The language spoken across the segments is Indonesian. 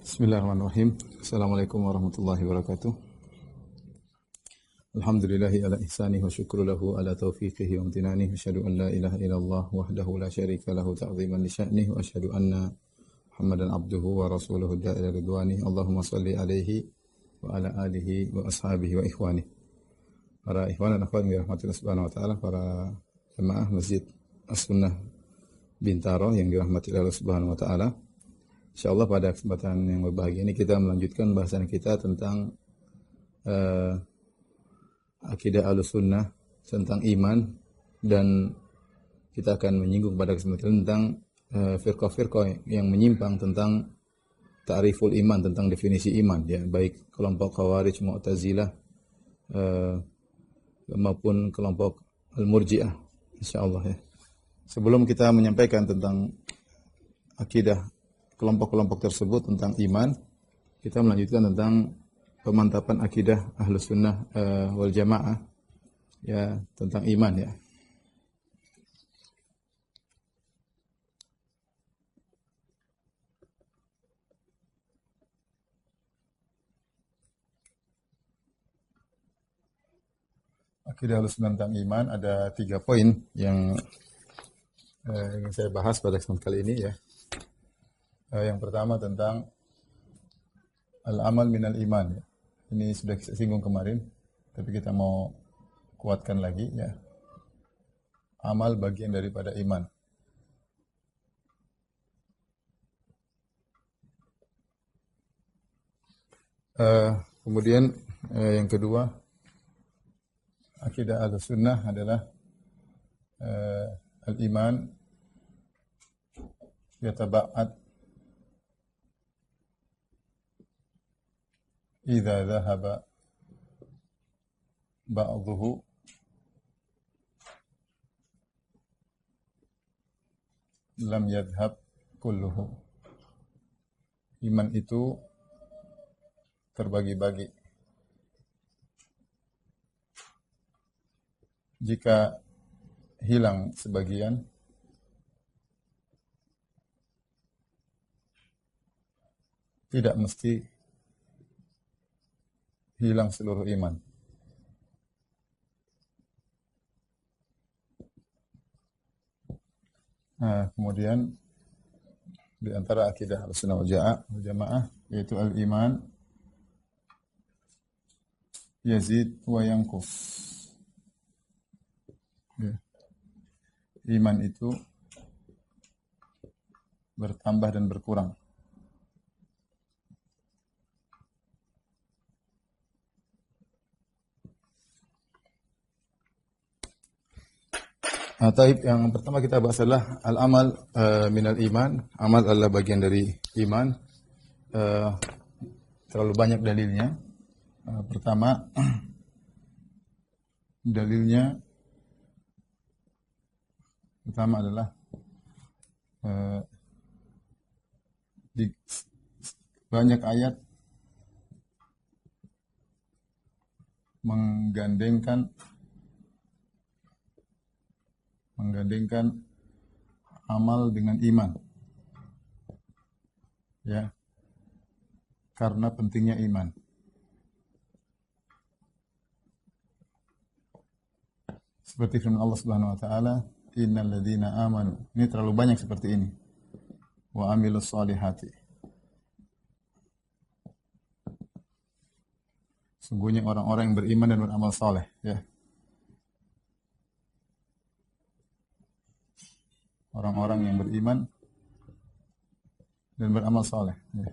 Bismillahirrahmanirrahim. Assalamualaikum warahmatullahi wabarakatuh. Alhamdulillahi ala ihsanih wa syukru lahu ala taufiqihi wa amtinanih. Asyhadu an la ilaha illallah wahdahu la syarika lahu ta'ziman li sya'nih wa asyhadu anna Muhammadan abduhu wa rasuluhu da'ila ridwanih. Allahumma salli alaihi wa ala alihi wa ashabihi wa ikhwanih. Para ikhwan dan akhwat yang dirahmati Allah Subhanahu wa taala, para jemaah Masjid As-Sunnah Bintaro yang dirahmati Allah Subhanahu wa taala. Insyaallah pada kesempatan yang berbahagia ini kita melanjutkan bahasan kita tentang akidah Ahlussunnah, tentang iman, dan kita akan menyinggung pada kesempatan tentang firqah-firqah yang menyimpang tentang ta'riful iman, tentang definisi iman, ya, baik kelompok Khawarij, Mu'tazilah maupun kelompok Al-Murji'ah, insyaallah ya. Sebelum kita menyampaikan tentang akidah kelompok-kelompok tersebut tentang iman, kita melanjutkan tentang pemantapan akidah Ahlussunnah wal Jamaah, ya, tentang iman, ya. Akidah Ahlussunnah tentang iman ada 3 poin yang ingin saya bahas pada kesempatan kali ini, ya. Yang pertama tentang al-amal minal iman, ya. Ini sudah saya singgung kemarin, tapi kita mau kuatkan lagi, ya. Amal bagian daripada iman. Kemudian yang kedua, akidah Ahlussunnah adalah al-iman yataba'ad idza dhahaba ba'dhuhu lam yadhhab kulluhu. Iman itu terbagi-bagi. Jika hilang sebagian, tidak mesti hilang seluruh iman. Nah, kemudian di antara akidah Ahlussunnah wal Jamaah yaitu al-iman yazid wa yanqus. Ya. Iman itu bertambah dan berkurang. Taib, yang pertama kita bahas adalah al-amal minal iman. Amal adalah bagian dari iman. Terlalu banyak dalilnya. Pertama, dalilnya pertama adalah di banyak ayat menggandengkan amal dengan iman, ya, karena pentingnya iman. Seperti firman Allah Subhanahu wa taala, innal ladzina amanu. Ini terlalu banyak seperti ini. Wa amilus solihati. Sungguhnya orang-orang yang beriman dan beramal saleh, ya. Orang-orang yang beriman dan beramal saleh, ya.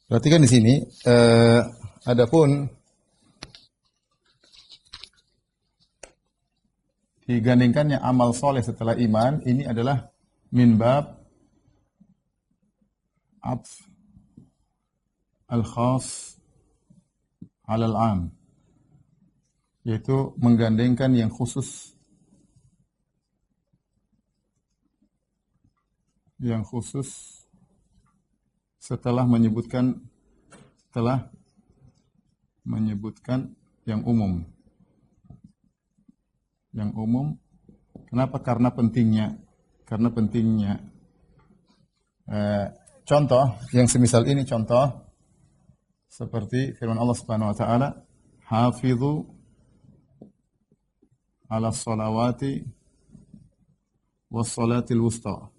Perhatikan di sini, adapun digandingkannya amal soleh setelah iman, ini adalah min bab atf al-khas alal am, yaitu menggandengkan yang khusus setelah menyebutkan yang umum. Yang umum, kenapa? Karena karena pentingnya. Contoh yang semisal ini, contoh seperti firman Allah Subhanahu wa taala, "Hafizu 'ala sholawati was salatil wusta."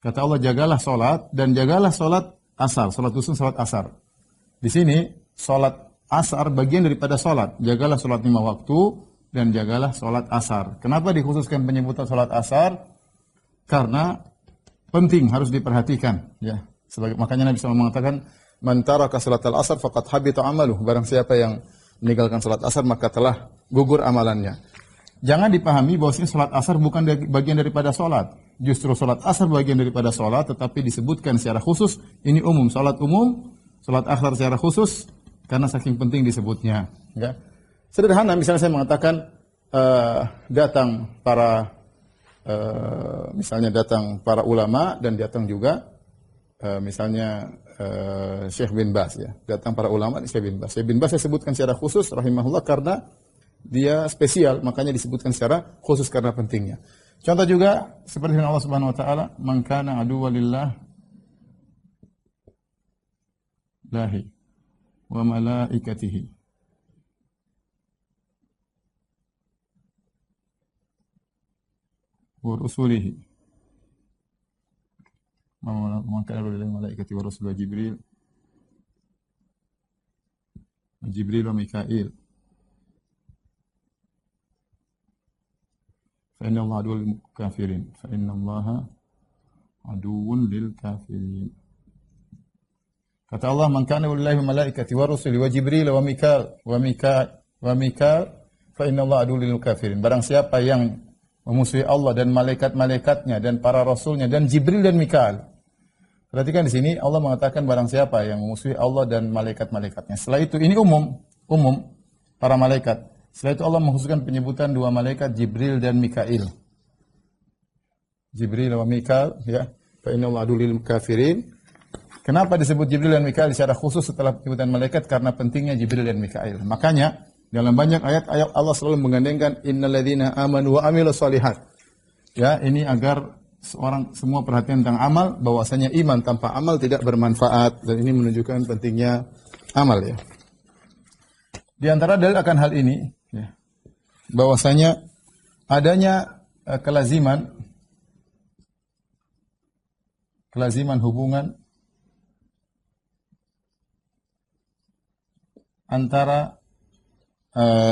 Kata Allah, jagalah salat dan jagalah salat asar, salat dusun, salat asar. Di sini salat asar bagian daripada salat. Jagalah salat 5 waktu dan jagalah salat asar. Kenapa dikhususkan penyebutan salat asar? Karena penting, harus diperhatikan, ya. Makanya Nabi SAW mengatakan, "Man taraka salatal asar faqad habita amaluh." Barang siapa yang meninggalkan salat asar maka telah gugur amalannya. Jangan dipahami bahwasanya salat asar bukan bagian daripada salat. Justru salat asar bagian daripada salat, tetapi disebutkan secara khusus, ini umum, salat umum, salat asar secara khusus karena saking penting disebutnya, ya. Sederhana, misalnya saya mengatakan misalnya datang para ulama dan datang juga misalnya Syekh bin Baz, ya. Datang para ulama di Syekh bin Baz. Syekh bin Baz saya sebutkan secara khusus rahimahullah karena dia spesial, makanya disebutkan secara khusus karena pentingnya. Contoh juga seperti Allah Subhanahu wa taala, "Man kana aduwwan lillah lahi wa malaikatihi wa rusulihi." Man kana aduwwan lillahi wa malaikatihi wa rusulihi wa Jibril wa Mikail. Fa inna Allah aduwwun lil kafirin. Fa inna Allah aduwwun lil kafirin. Kata Allah, "Man kana lillahi wa malaikatihi wa rusulihi wa Jibril wa Mikail fa inna Allah aduwwun lil kafirin." Barang siapa yang memusuhi Allah dan malaikat-malaikatnya dan para rasulnya dan Jibril dan Mikail. Perhatikan di sini Allah mengatakan barang siapa yang memusuhi Allah dan malaikat-malaikatnya. Setelah itu ini umum para malaikat. Setelah itu Allah mengkhususkan penyebutan 2 malaikat, Jibril dan Mikail. Jibril wa Mikail, ya. Fa inna Allah aduwwun lil kafirin. Kenapa disebut Jibril dan Mikail secara khusus setelah penyebutan malaikat? Karena pentingnya Jibril dan Mikail. Makanya dalam banyak ayat Allah selalu menggandengkan innalladzina amanu wa amilus shalihat. Ya, ini agar semua perhatian tentang amal, bahwasanya iman tanpa amal tidak bermanfaat, dan ini menunjukkan pentingnya amal, ya. Di antara dalil akan hal ini, ya, bahwasanya adanya kelaziman hubungan antara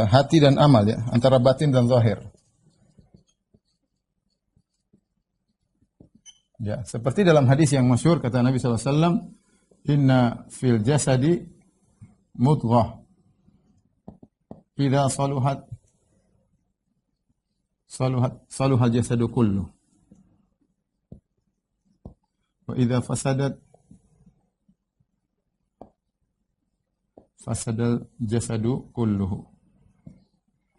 hati dan amal, ya, antara batin dan zahir. Ya, seperti dalam hadis yang masyhur kata Nabi SAW, "Inna fil jasadi mudghah, idza saluhal jasadu kullu, wa idza fasadal jasadu kulluhu.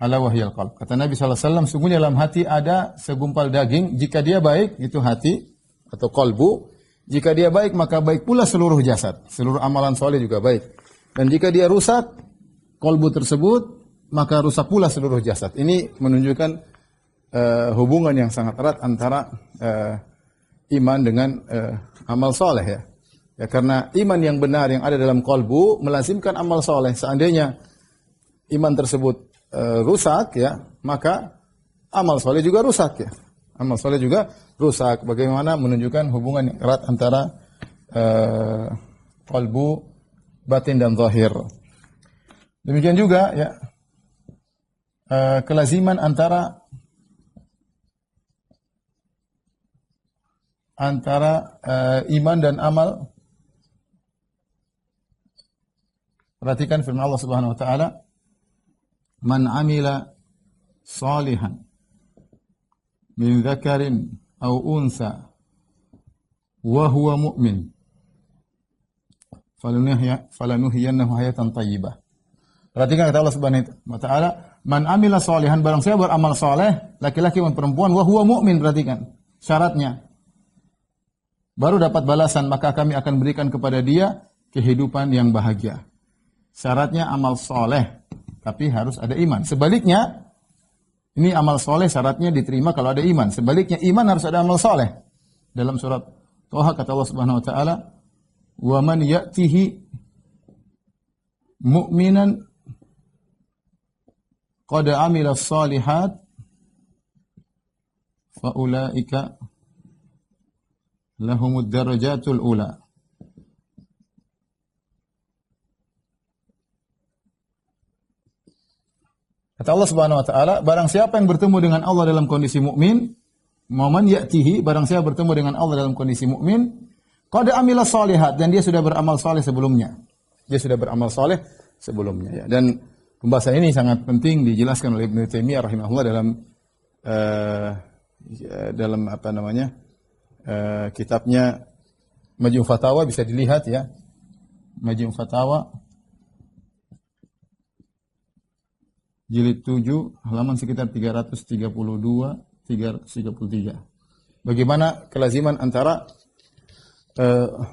Ala wahyal qalb." Kata Nabi SAW, sungguhnya dalam hati ada segumpal daging, jika dia baik, itu hati atau qalbu, jika dia baik maka baik pula seluruh jasad, seluruh amalan soleh juga baik. Dan jika dia rusak, qalbu tersebut, maka rusak pula seluruh jasad. Ini menunjukkan hubungan yang sangat erat antara iman dengan amal soleh, ya. Ya, karena iman yang benar yang ada dalam qalbu melazimkan amal soleh. Seandainya iman tersebut rusak, ya, maka amal soleh juga rusak, ya. Amal soleh juga rusak. Bagaimana menunjukkan hubungan yang erat antara qalbu, batin dan zahir. Demikian juga, ya, kelaziman antara iman dan amal. Perhatikan firman Allah Subhanahu wa taala, "Man 'amila shalihan min dzakarin aw unsa wa huwa mu'min falanuhyiyannahu hayatan thayyibah." Perhatikan kata Allah Subhanahu wa taala, "Man 'amila shalihan", barang siapa beramal saleh, laki-laki maupun perempuan, wa huwa mu'min. Perhatikan syaratnya. Baru dapat balasan, maka kami akan berikan kepada dia kehidupan yang bahagia. Syaratnya amal soleh, tapi harus ada iman. Sebaliknya, Ini amal soleh syaratnya diterima kalau ada iman. Sebaliknya iman harus ada amal soleh. Dalam surat Toha kata Allah Subhanahu Wa Taala, "Wa man ya'tihi mu'minan qad 'amila shalihat fa ulaika lahumud darajatul ula." Kata Allah Subhanahu wa taala, barang siapa yang bertemu dengan Allah dalam kondisi mukmin, man ya'tihi, barang siapa bertemu dengan Allah dalam kondisi mukmin, qad amila shalihat, dan dia sudah beramal saleh sebelumnya. Dia sudah beramal saleh sebelumnya, ya. Dan pembahasan ini sangat penting dijelaskan oleh Ibnu Taimiyah rahimahullah dalam apa namanya? Kitabnya Majmu' Fatawa, bisa dilihat ya. Majmu' Fatawa jilid 7 halaman sekitar 332 333. Bagaimana kelaziman antara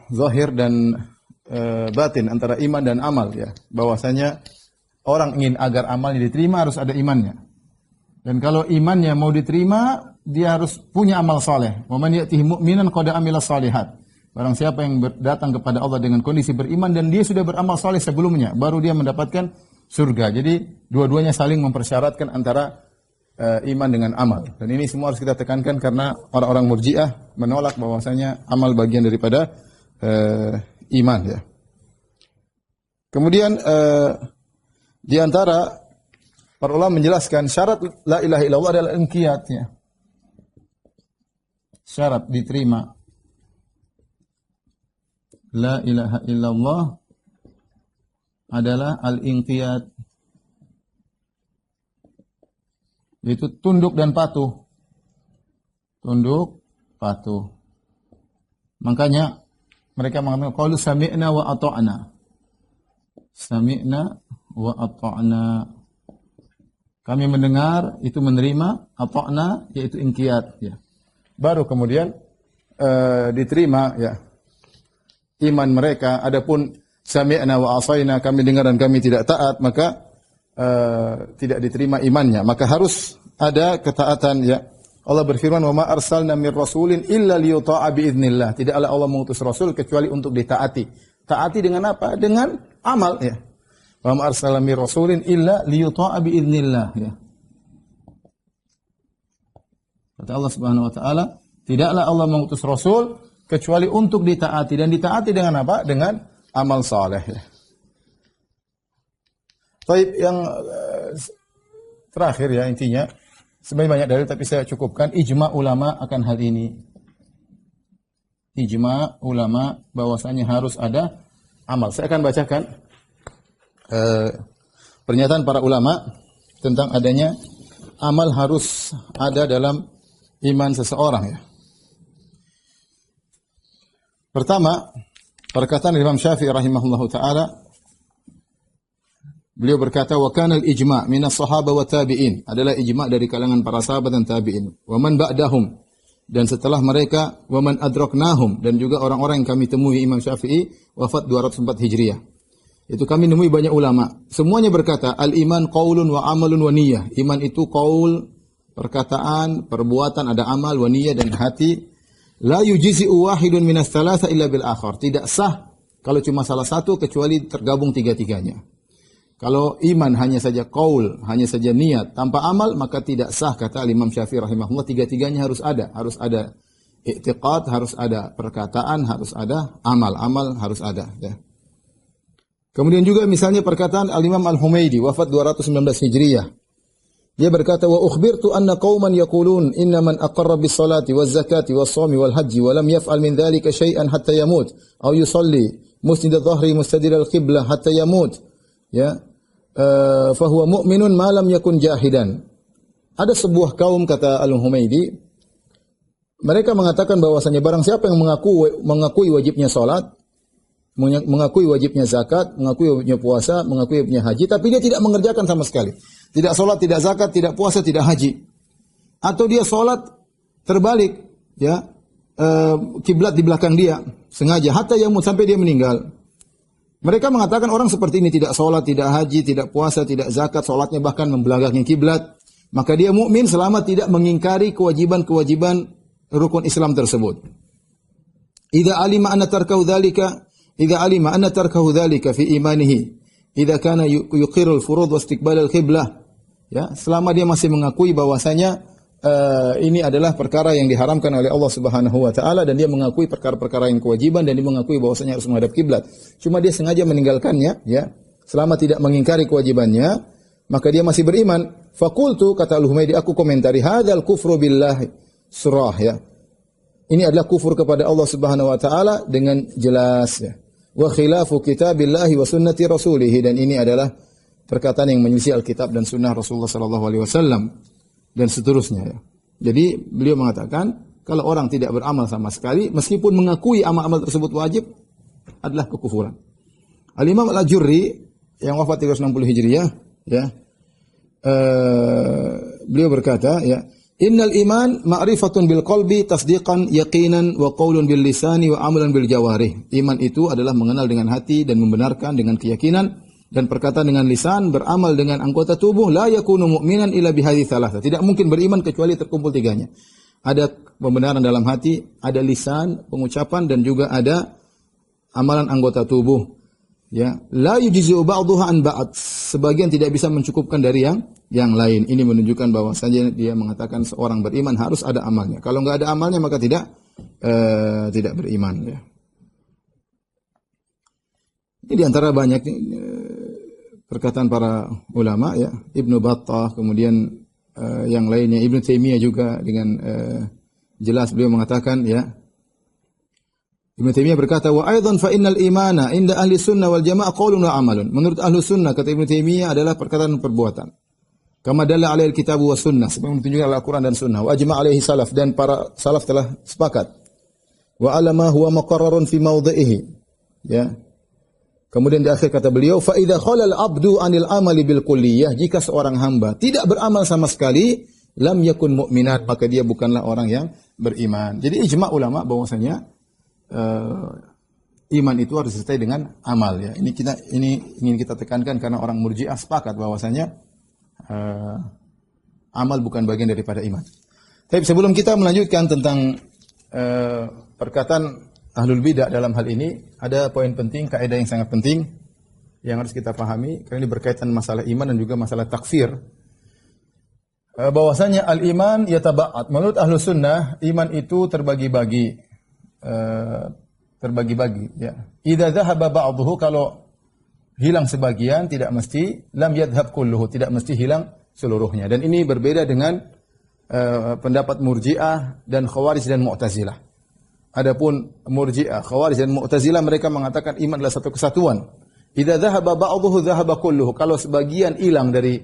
zahir dan batin, antara iman dan amal, ya. Bahwasanya orang ingin agar amalnya diterima harus ada imannya. Dan kalau imannya mau diterima, dia harus punya amal saleh. Wa man ya'tihi mu'minan qad amila shalihat. Barang siapa yang datang kepada Allah dengan kondisi beriman dan dia sudah beramal saleh sebelumnya, baru dia mendapatkan surga. Jadi dua-duanya saling mempersyaratkan antara iman dengan amal. Dan ini semua harus kita tekankan karena orang-orang Murji'ah menolak bahwasanya amal bagian daripada iman, ya. Kemudian di antara para ulama menjelaskan syarat la ilaha illallah adalah inqiyat, ya. Syarat diterima la ilaha illallah adalah al-inqiyad, yaitu tunduk dan patuh. Tunduk, patuh. Makanya mereka mengatakan qalu sami'na wa ata'na. Sami'na wa ata'na. Kami mendengar, itu menerima, ata'na yaitu inqiyad, ya. Baru kemudian diterima, ya, iman mereka. Adapun sami'na wa asaina, kami dengar dan kami tidak taat, maka tidak diterima imannya. Maka harus ada ketaatan, ya. Allah berfirman, "Wa ma arsalna mir rasulin illa liyuta'a bi idznillah." Tidaklah Allah mengutus rasul kecuali untuk ditaati. Taati dengan apa? Dengan amal, ya. Wa ma arsalna mir rasulin illa liyuta'a bi idznillah, ya. Kata Allah Subhanahu wa taala, tidaklah Allah mengutus rasul kecuali untuk ditaati, dan ditaati dengan apa? Dengan amal saleh, ya. Baik, yang terakhir, ya, intinya sebenarnya banyak dalil tapi saya cukupkan ijma ulama akan hal ini. Ijma ulama bahwasanya harus ada amal. Saya akan bacakan pernyataan para ulama tentang adanya amal harus ada dalam iman seseorang, ya. Pertama, perkataan Imam Syafi'i rahimahullahu taala, beliau berkata, "Wa kana al-ijma' min as-sahaba wa tabi'in." Adalah ijma' dari kalangan para sahabat dan tabi'in. "Wa man ba'dahum." Dan setelah mereka, "wa man adraknahum." Dan juga orang-orang yang kami temui, Imam Syafi'i wafat 204 Hijriah. Itu kami nemui banyak ulama. Semuanya berkata, "Al-iman qaulun wa amalun wa niyyah." Iman itu qaul, perkataan, perbuatan, ada amal, wa niyyah, dan hati. La yujizi'u wahidun minas thalatha illa bil akhar. Tidak sah kalau cuma salah satu kecuali tergabung tiga-tiganya. Kalau iman hanya saja qaul, hanya saja niat tanpa amal, maka tidak sah, kata Imam Syafi'i rahimahullah. Tiga-tiganya harus ada. Harus ada i'tiqad, harus ada perkataan, harus ada amal. Amal harus ada, ya. Kemudian juga misalnya perkataan Al-Imam Al-Humaydi wafat 219 Hijriah. Dia berkata, "Wa ukhbirtu anna qauman yaqulun inna man aqarra bis salati waz zakati was shaumi wal haji wa lam yaf'al min dhalika shay'an hatta yamut aw yusalli musnid adh-dhahri mustadil al-qiblah hatta yamut, ya, fa huwa mu'minun ma lam yakun jahidan." Ada sebuah kaum, kata Al-Humaydi, mereka mengatakan bahwasanya barang siapa yang mengakui wajibnya salat, mengakui wajibnya zakat, mengakui wajibnya puasa, mengakui wajibnya haji, tapi dia tidak mengerjakan sama sekali. Tidak salat, tidak zakat, tidak puasa, tidak haji. Atau dia salat terbalik, ya, kiblat di belakang dia sengaja, hatta yamut, sampai dia meninggal. Mereka mengatakan orang seperti ini tidak salat, tidak haji, tidak puasa, tidak zakat, salatnya bahkan membelakangi kiblat, maka dia mukmin selama tidak mengingkari kewajiban-kewajiban rukun Islam tersebut. Idza alima anna tarkahu dzalika fi imanihi, idza kana yuqirrul furud wa istiqbalal qiblah. Ya, selama dia masih mengakui bahwasanya ini adalah perkara yang diharamkan oleh Allah Subhanahu wa taala dan dia mengakui perkara-perkara yang kewajiban dan dia mengakui bahwasanya harus menghadap kiblat. Cuma dia sengaja meninggalkannya, ya. Selama tidak mengingkari kewajibannya, maka dia masih beriman. Faqultu, kata Al-Humaydi, aku komentari, hadzal kufru billahi surah, ya. Ini adalah kufur kepada Allah Subhanahu wa taala dengan jelas, ya. Wa khilafu kitabillahi wa sunnati rasulih, dan ini adalah perkataan yang menyelisih Alkitab dan sunnah Rasulullah sallallahu alaihi wasallam dan seterusnya, ya. Jadi beliau mengatakan kalau orang tidak beramal sama sekali meskipun mengakui amal-amal tersebut wajib adalah kekufuran. Al-Imam Al-Ajurri yang wafat 360 Hijriah, ya. Beliau berkata, ya, innal iman ma'rifatun bil qalbi tasdiqan yaqinan wa qaulun bil lisani wa amalan bil jawarih. Iman itu adalah mengenal dengan hati dan membenarkan dengan keyakinan dan perkataan dengan lisan, beramal dengan anggota tubuh. La yakunu mu'minan illa bihadhi thalatha. Tidak mungkin beriman kecuali terkumpul tiganya. Ada pembenaran dalam hati, ada lisan, pengucapan, dan juga ada amalan anggota tubuh. Ya, la yujzi'u ba'dhuha an ba'd. Sebagian tidak bisa mencukupkan dari yang lain. Ini menunjukkan bahwasanya dia mengatakan seorang beriman harus ada amalnya. Kalau enggak ada amalnya maka tidak beriman, ya. Ini di antara banyak perkataan para ulama, ya. Ibnu Battah, kemudian yang lainnya, Ibnu Taimiyah juga dengan jelas beliau mengatakan, ya. Ibnu Taimiyah berkata, wa aidan fa innal imana inda ahli sunnah wal jamaah qaulun wa amalun. Menurut ahli sunnah, kata Ibnu Taimiyah, adalah perkataan dan perbuatan. Kama dalla alaihi alkitab wa sunnah, sebagaimana ditunjukkan oleh Al-Qur'an dan sunnah. Wa ajma' alaihi salaf, dan para salaf telah sepakat. Wa alama huwa muqarrarun fi mawdhihi. Ya. Kemudian di akhir kata beliau, fa idza khala al-'abdu 'anil amali bil kulliyah, jika seorang hamba tidak beramal sama sekali, lam yakun mu'minan, maka dia bukanlah orang yang beriman. Jadi ijma' ulama bahwasanya iman itu harus disertai dengan amal, ya. Ini ingin kita tekankan karena orang Murji'ah sepakat bahwasanya amal bukan bagian daripada iman. Tapi sebelum kita melanjutkan tentang perkataan Ahlul Bidah dalam hal ini, ada poin penting, kaidah yang sangat penting yang harus kita pahami karena ini berkaitan masalah iman dan juga masalah takfir. Bahwasanya al-iman yataba'at. Menurut Ahlus Sunnah, iman itu terbagi-bagi. Ya. Idza dhahaba ba'dhuhu, kalau hilang sebagian tidak mesti, lam yadhhab kulluhu, tidak mesti hilang seluruhnya. Dan ini berbeda dengan pendapat Murji'ah dan Khawarij dan Mu'tazilah. Adapun Murji'ah, Khawarij dan Mu'tazilah mereka mengatakan iman adalah satu kesatuan. Idza dhahaba ba'dhuhu dhahaba kulluhu. Kalau sebagian hilang dari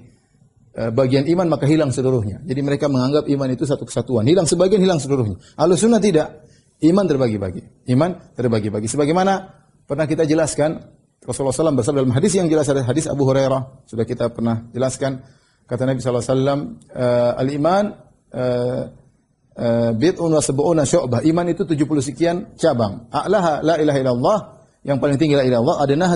bagian iman maka hilang seluruhnya. Jadi mereka menganggap iman itu satu kesatuan. Hilang sebagian, hilang seluruhnya. Ahlus Sunnah tidak. Iman terbagi-bagi. Iman terbagi-bagi. Sebagaimana pernah kita jelaskan, Rasulullah SAW bersabda dalam hadis yang jelas, ada hadis Abu Hurairah. Sudah kita pernah jelaskan. Kata Nabi SAW, al-iman bid'un wa sab'una syu'bah. Iman itu 70 sekian cabang. A'laha la ilaha illallah. Yang paling tinggi la ilaha illallah. Adanaha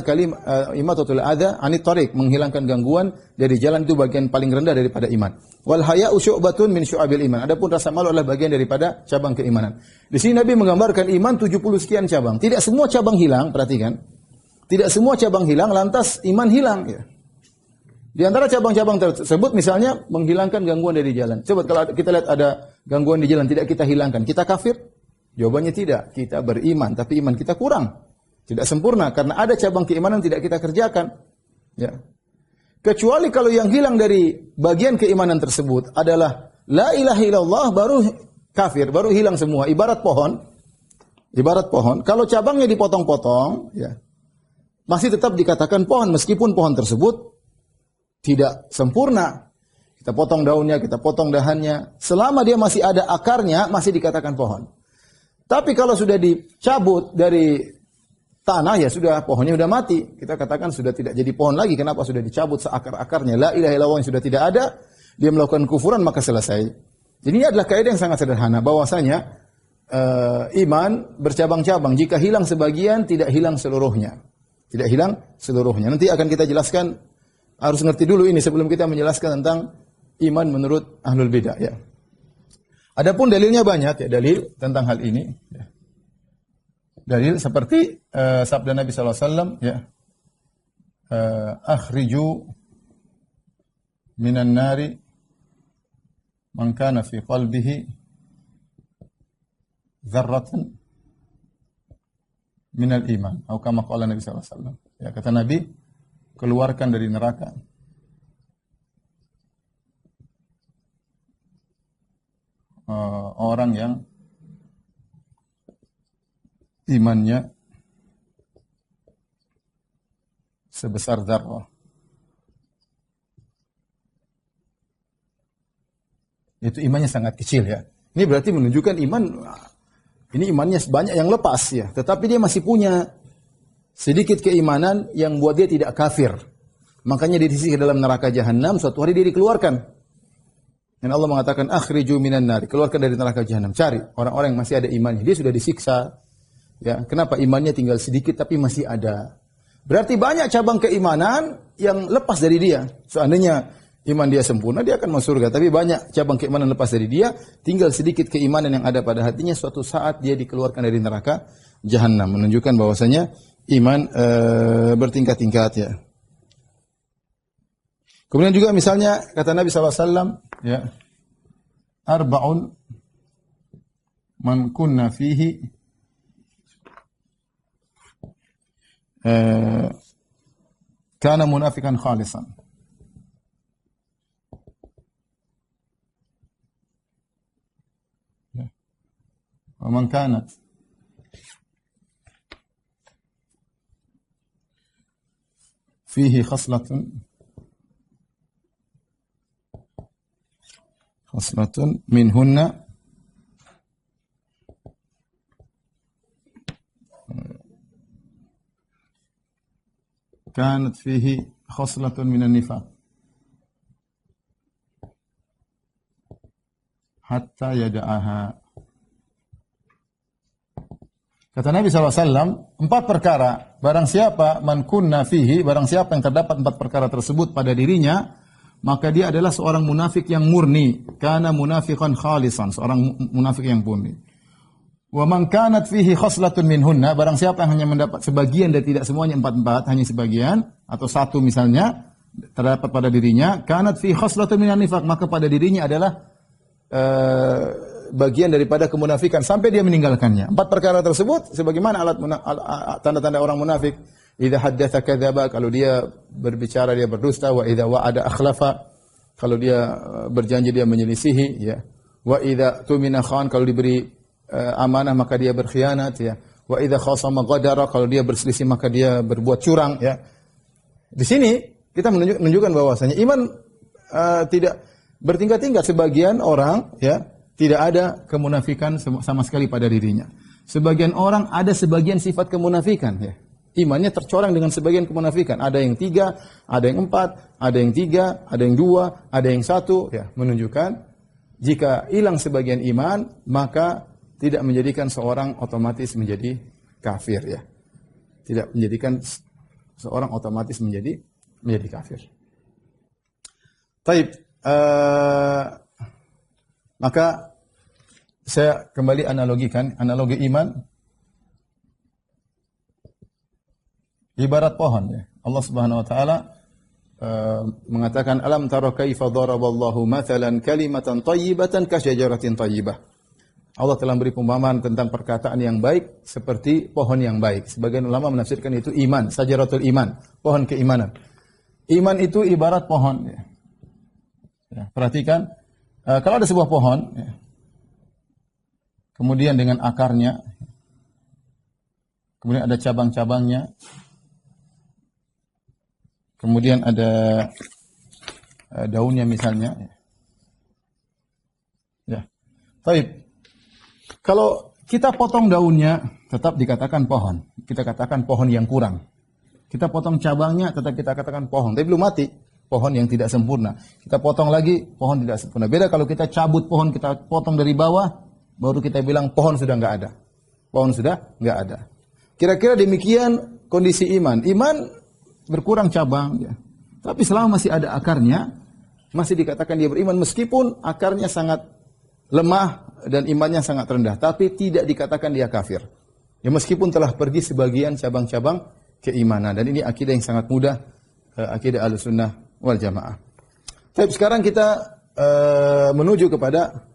imatatul adha anit tariq. Menghilangkan gangguan dari jalan, itu bagian paling rendah daripada iman. Wal haya'u syu'batun min syu'abil iman. Adapun rasa malu adalah bagian daripada cabang keimanan. Di sini Nabi menggambarkan iman 70 sekian cabang. Tidak semua cabang hilang, perhatikan. Tidak semua cabang hilang, lantas iman hilang, ya. Di antara cabang-cabang tersebut misalnya menghilangkan gangguan dari jalan. Coba kalau kita lihat ada gangguan di jalan tidak kita hilangkan, kita kafir? Jawabannya tidak. Kita beriman, tapi iman kita kurang. Tidak sempurna karena ada cabang keimanan tidak kita kerjakan. Ya. Kecuali kalau yang hilang dari bagian keimanan tersebut adalah la ilaha illallah, baru kafir, baru hilang semua. Ibarat pohon. Kalau cabangnya dipotong-potong, ya, masih tetap dikatakan pohon meskipun pohon tersebut tidak sempurna. Kita potong daunnya, kita potong dahannya, selama dia masih ada akarnya masih dikatakan pohon. Tapi kalau sudah dicabut dari tanah, ya sudah, pohonnya sudah mati. Kita katakan sudah tidak jadi pohon lagi. Kenapa? Sudah dicabut seakar-akarnya. La ilaha illallah yang sudah tidak ada, dia melakukan kufuran, maka selesai. Jadi ini adalah kaidah yang sangat sederhana, bahwasanya iman bercabang-cabang. Jika hilang sebagian, tidak hilang seluruhnya. Tidak hilang seluruhnya. Nanti akan kita jelaskan, harus ngerti dulu ini sebelum kita menjelaskan tentang iman menurut ahlul bidah ya. Adapun dalilnya banyak ya, dalil tentang hal ini ya. Dalil seperti sabda Nabi sallallahu alaihi wasallam ya. Akhriju minan nari man kana fi qalbihi dzarratan minal iman atau kama qala Nabi sallallahu alaihi wasallam. Ya, kata Nabi, keluarkan dari neraka orang yang imannya sebesar dzarrah. Itu imannya sangat kecil ya. Ini berarti menunjukkan iman, ini imannya banyak yang lepas ya. Tetapi dia masih punya sedikit keimanan yang buat dia tidak kafir. Makanya dia disihir dalam neraka jahanam, suatu hari dia dikeluarkan. Dan Allah mengatakan, akhriju minan nar, keluarkan dari neraka jahanam. Cari orang-orang yang masih ada imannya. Dia sudah disiksa. Ya, kenapa imannya tinggal sedikit tapi masih ada? Berarti banyak cabang keimanan yang lepas dari dia. Seandainya iman dia sempurna, dia akan masuk surga. Tapi banyak cabang keimanan lepas dari dia, tinggal sedikit keimanan yang ada pada hatinya. Suatu saat dia dikeluarkan dari neraka jahanam, menunjukkan bahwasanya iman bertingkat-tingkat ya. Kemudian juga misalnya kata Nabi SAW ya, arba'un man kunna fihi kana munafikan khalisan. Wa man kanat fihi khaslatun minhunna kanat fihi khaslatun minan nifaq hatta yada'aha. Kata Nabi SAW, 4 perkara, barang siapa man kunna fihi, barang siapa yang terdapat 4 perkara tersebut pada dirinya, maka dia adalah seorang munafik yang murni, kana munafiqan khalisan, seorang munafik yang murni. Wa man kanat fihi khaslatun minhunna, barang siapa yang hanya mendapat sebagian dan tidak semuanya 4, hanya sebagian atau 1 misalnya terdapat pada dirinya, kanat fihi khaslatun minan nifaq, maka pada dirinya adalah bagian daripada kemunafikan sampai dia meninggalkannya. 4 perkara tersebut sebagaimana tanda-tanda orang munafik. Idza haddatsa kadzaba, kalau dia berbicara dia berdusta, wa idza wa'ada akhlafa, kalau dia berjanji dia menyelisihi ya. Wa idza tumina khan, kalau diberi amanah maka dia berkhianat ya. Wa idza khasama ghadara, kalau dia berselisih maka dia berbuat curang ya. Di sini kita menunjukkan bahwasanya iman tidak bertingkat-tingkat. Sebagian orang ya tidak ada kemunafikan sama sekali pada dirinya. Sebagian orang ada sebagian sifat kemunafikan ya. Imannya tercorang dengan sebagian kemunafikan. Ada yang 3, ada yang 4, ada yang 3, ada yang 2, ada yang 1 ya, menunjukkan jika hilang sebagian iman maka tidak menjadikan seorang otomatis menjadi kafir ya. Tidak menjadikan seorang otomatis menjadi kafir. Baik, maka saya kembali analogikan, analogi iman ibarat pohon ya. Allah Subhanahu wa taala mengatakan alam tara kaifa daraballahu mathalan kalimatan thayyibatan ka syajaratin thayyibah. Allah telah beri perumpamaan tentang perkataan yang baik seperti pohon yang baik. Sebagian ulama menafsirkan itu iman, syajaratul iman, pohon keimanan. Iman itu ibarat pohon ya. Ya, perhatikan kalau ada sebuah pohon ya, kemudian dengan akarnya, kemudian ada cabang-cabangnya, kemudian ada daunnya misalnya. Ya. Baik. Kalau kita potong daunnya, tetap dikatakan pohon. Kita katakan pohon yang kurang. Kita potong cabangnya, tetap kita katakan pohon. Tapi belum mati. Pohon yang tidak sempurna. Kita potong lagi, pohon tidak sempurna. Beda kalau kita cabut pohon, kita potong dari bawah, baru kita bilang pohon sudah nggak ada. Pohon sudah nggak ada. Kira-kira demikian kondisi iman. Iman berkurang cabang, ya. Tapi selama masih ada akarnya, Masih dikatakan dia beriman meskipun akarnya sangat lemah dan imannya sangat rendah, tapi tidak dikatakan dia kafir. Ya meskipun telah pergi sebagian cabang-cabang keimanan, dan ini akidah yang sangat mudah, akidah Ahlussunnah wal Jamaah. Tapi sekarang kita menuju kepada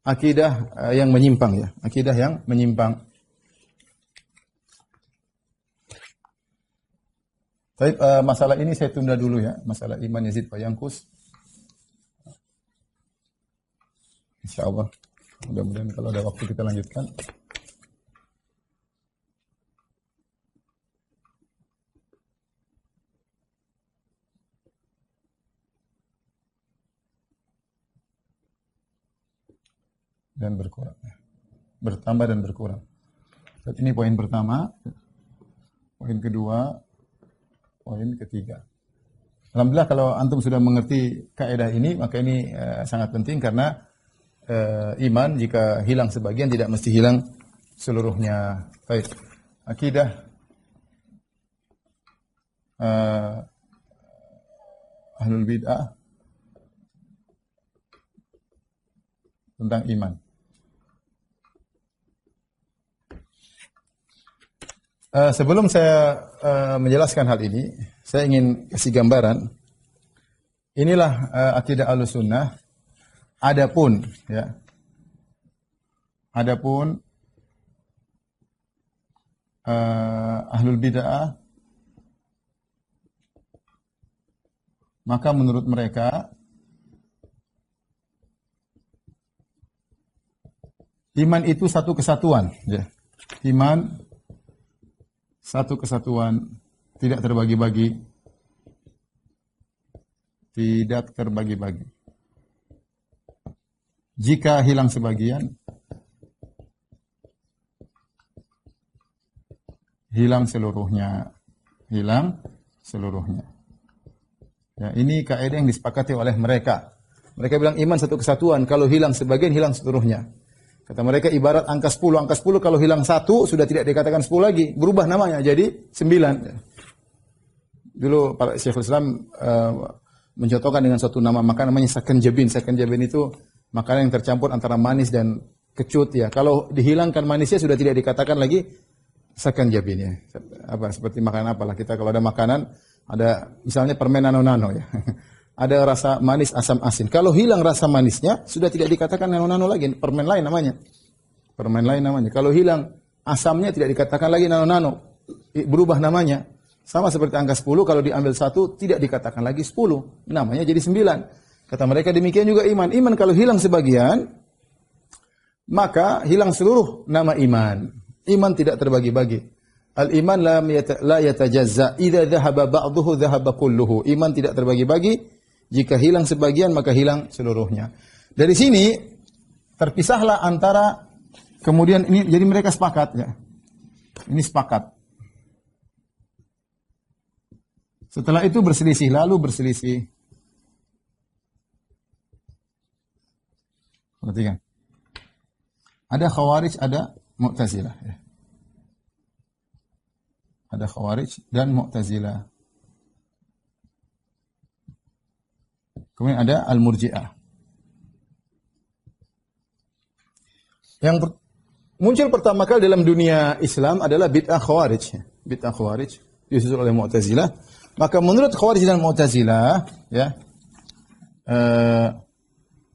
akidah yang menyimpang ya, akidah yang menyimpang. Tapi masalah ini saya tunda dulu ya, masalah iman Yazid wa Yanqus. Insyaallah. Mudah-mudahan kalau ada waktu kita lanjutkan. Dan berkurang. Bertambah dan berkurang. Ini poin pertama. Poin kedua. Poin ketiga. Alhamdulillah kalau antum sudah mengerti kaidah ini, maka ini sangat penting karena iman jika hilang sebagian tidak mesti hilang seluruhnya. Baik. Akidah Ahlul Bid'ah tentang iman. Sebelum saya menjelaskan hal ini, saya ingin kasih gambaran. Inilah akidah Ahlussunnah. Adapun Ahlul Bid'ah, maka menurut mereka iman itu satu kesatuan, ya. Iman satu kesatuan, tidak terbagi-bagi. Tidak terbagi-bagi. Jika hilang sebagian, hilang seluruhnya. Hilang seluruhnya. Ya, ini kaidah yang disepakati oleh mereka. Mereka bilang iman satu kesatuan, kalau hilang sebagian, hilang seluruhnya. Kata mereka ibarat angka 10. Angka 10 kalau hilang 1 sudah tidak dikatakan 10 lagi. Berubah namanya jadi 9. Dulu para Syekhul Islam mencontohkan dengan suatu nama makan namanya sakanjabin. Sakanjabin itu makanan yang tercampur antara manis dan kecut ya. Kalau dihilangkan manisnya sudah tidak dikatakan lagi sakanjabin ya. Seperti makanan apalah kita kalau ada makanan ada misalnya permen nano-nano ya. Ada rasa manis, asam, asin. Kalau hilang rasa manisnya, sudah tidak dikatakan nano-nano lagi. Permen lain namanya. Permen lain namanya. Kalau hilang asamnya, tidak dikatakan lagi nano-nano. Berubah namanya. Sama seperti angka 10, kalau diambil 1, tidak dikatakan lagi 10. Namanya jadi 9. Kata mereka demikian juga iman. Iman kalau hilang sebagian, maka hilang seluruh nama iman. Iman tidak terbagi-bagi. Al-iman la yatajazza. Idza dhahaba ba'duhu dhahaba kulluhu. Iman tidak terbagi-bagi. Jika hilang sebagian, maka hilang seluruhnya. Dari sini, terpisahlah antara, kemudian ini, jadi mereka sepakat. Ya. Ini sepakat. Setelah itu berselisih, lalu berselisih. Perhatikan. Ada Khawarij, ada Mu'tazilah. Ya. Ada Khawarij dan Mu'tazilah. Kemudian ada Al-Murji'ah. Yang muncul pertama kali dalam dunia Islam adalah bid'ah Khawarij. Bid'ah Khawarij disusul oleh Mu'tazilah. Maka menurut Khawarij dan Mu'tazilah, ya,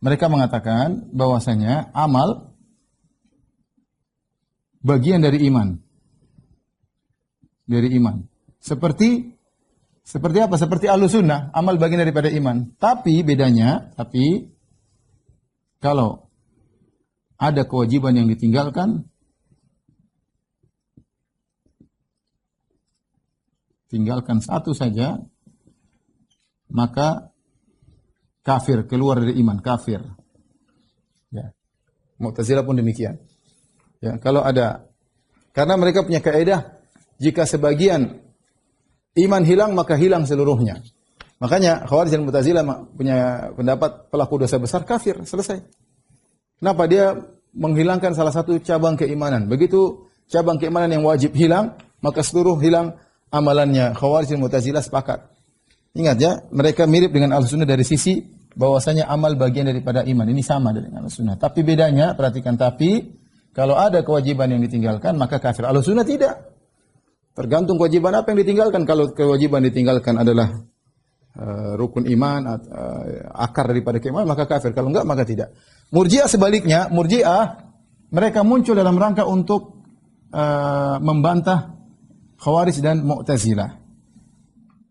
mereka mengatakan bahwasanya amal bagian dari iman. Dari iman. Seperti apa? Seperti Ahlussunnah, amal bagian daripada iman. Tapi bedanya, kalau ada kewajiban yang ditinggalkan, tinggalkan satu saja, maka kafir, keluar dari iman, kafir. Ya. Mu'tazilah pun demikian. Ya, kalau ada, karena mereka punya kaidah, jika sebagian iman hilang, maka hilang seluruhnya. Makanya Khawarij dan Mu'tazilah punya pendapat pelaku dosa besar kafir, selesai. Kenapa? Dia menghilangkan salah satu cabang keimanan. Begitu cabang keimanan yang wajib hilang, maka seluruh hilang amalannya. Khawarij dan Mu'tazilah sepakat. Ingat ya, mereka mirip dengan Ahlussunnah dari sisi bahwasanya amal bagian daripada iman. Ini sama dengan Ahlussunnah. Tapi bedanya, perhatikan kalau ada kewajiban yang ditinggalkan maka kafir. Ahlussunnah tidak. Tergantung kewajiban apa yang ditinggalkan. Kalau kewajiban ditinggalkan adalah rukun iman, akar daripada keimanan, maka kafir. Kalau enggak, maka tidak. Murji'ah sebaliknya, mereka muncul dalam rangka untuk membantah Khawarij dan Mu'tazilah.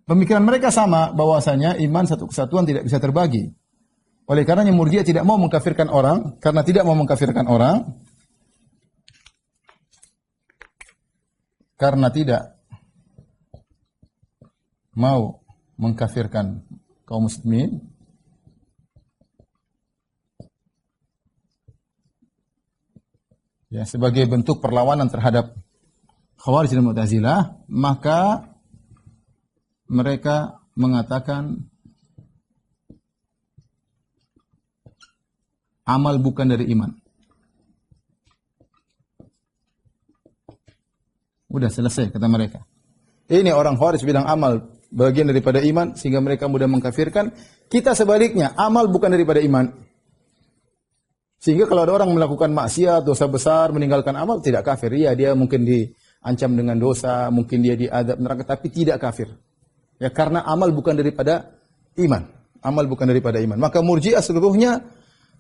Pemikiran mereka sama, bahwasanya iman satu kesatuan tidak bisa terbagi. Oleh karenanya Murji'ah tidak mau mengkafirkan orang, karena tidak mau mengkafirkan orang, karena tidak mau mengkafirkan kaum muslimin, ya, sebagai bentuk perlawanan terhadap Khawarij dan Mu'tazilah, maka mereka mengatakan amal bukan dari iman. Udah selesai kata mereka. Ini orang Khawarij bilang amal bagian daripada iman sehingga mereka mudah mengkafirkan. Kita sebaliknya, amal bukan daripada iman. Sehingga kalau ada orang melakukan maksiat, dosa besar, meninggalkan amal, tidak kafir. Ya, dia mungkin diancam dengan dosa, mungkin dia diadab neraka, tapi tidak kafir. Ya, karena amal bukan daripada iman. Amal bukan daripada iman. Maka Murji'ah seluruhnya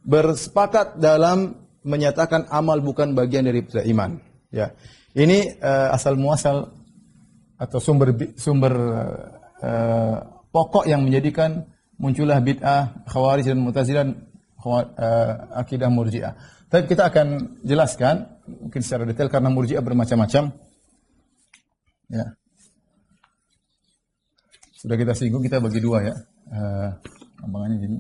bersepakat dalam menyatakan amal bukan bagian daripada iman. Ya. Ini asal muasal atau sumber pokok yang menjadikan muncullah bid'ah Khawarij dan Mu'tazilah, akidah Murji'ah. Tapi kita akan jelaskan mungkin secara detail karena Murji'ah bermacam-macam. Ya. Sudah kita singgung, kita bagi dua ya. Gampangannya gini.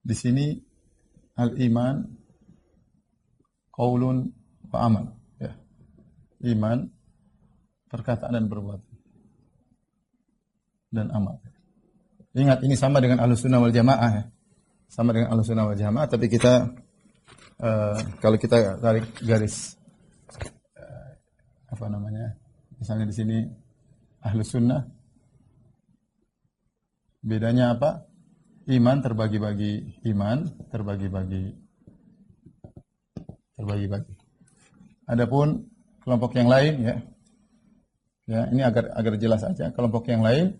Di sini al-iman qaulun wa amal, ya. Iman perkataan dan perbuatan dan amal. Ingat, ini sama dengan Ahlussunnah wal Jamaah ya. Sama dengan Ahlussunnah wal Jamaah, tapi kita kalau kita tarik garis misalnya di sini Ahlussunnah, bedanya apa? Iman terbagi-bagi, Adapun kelompok yang lain ya. Ya, ini agar jelas saja. Kelompok yang lain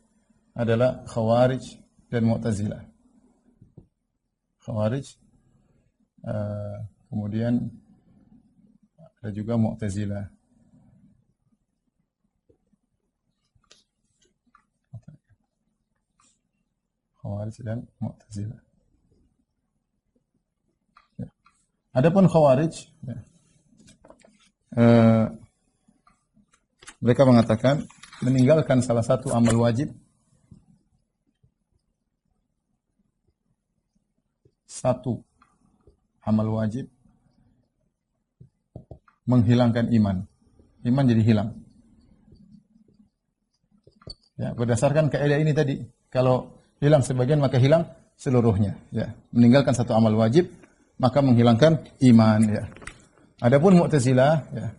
adalah Khawarij dan Mu'tazilah. Khawarij, kemudian ada juga Mu'tazilah. Khawarij dan Mu'tazilah. Ya. Adapun Khawarij, ya, mereka mengatakan meninggalkan salah satu amal wajib, satu amal wajib menghilangkan iman. Iman jadi hilang. Ya, berdasarkan kaidah ini tadi, kalau hilang sebagian maka hilang seluruhnya. Ya, meninggalkan satu amal wajib maka menghilangkan iman. Ya. Adapun Mu'tazilah, ya,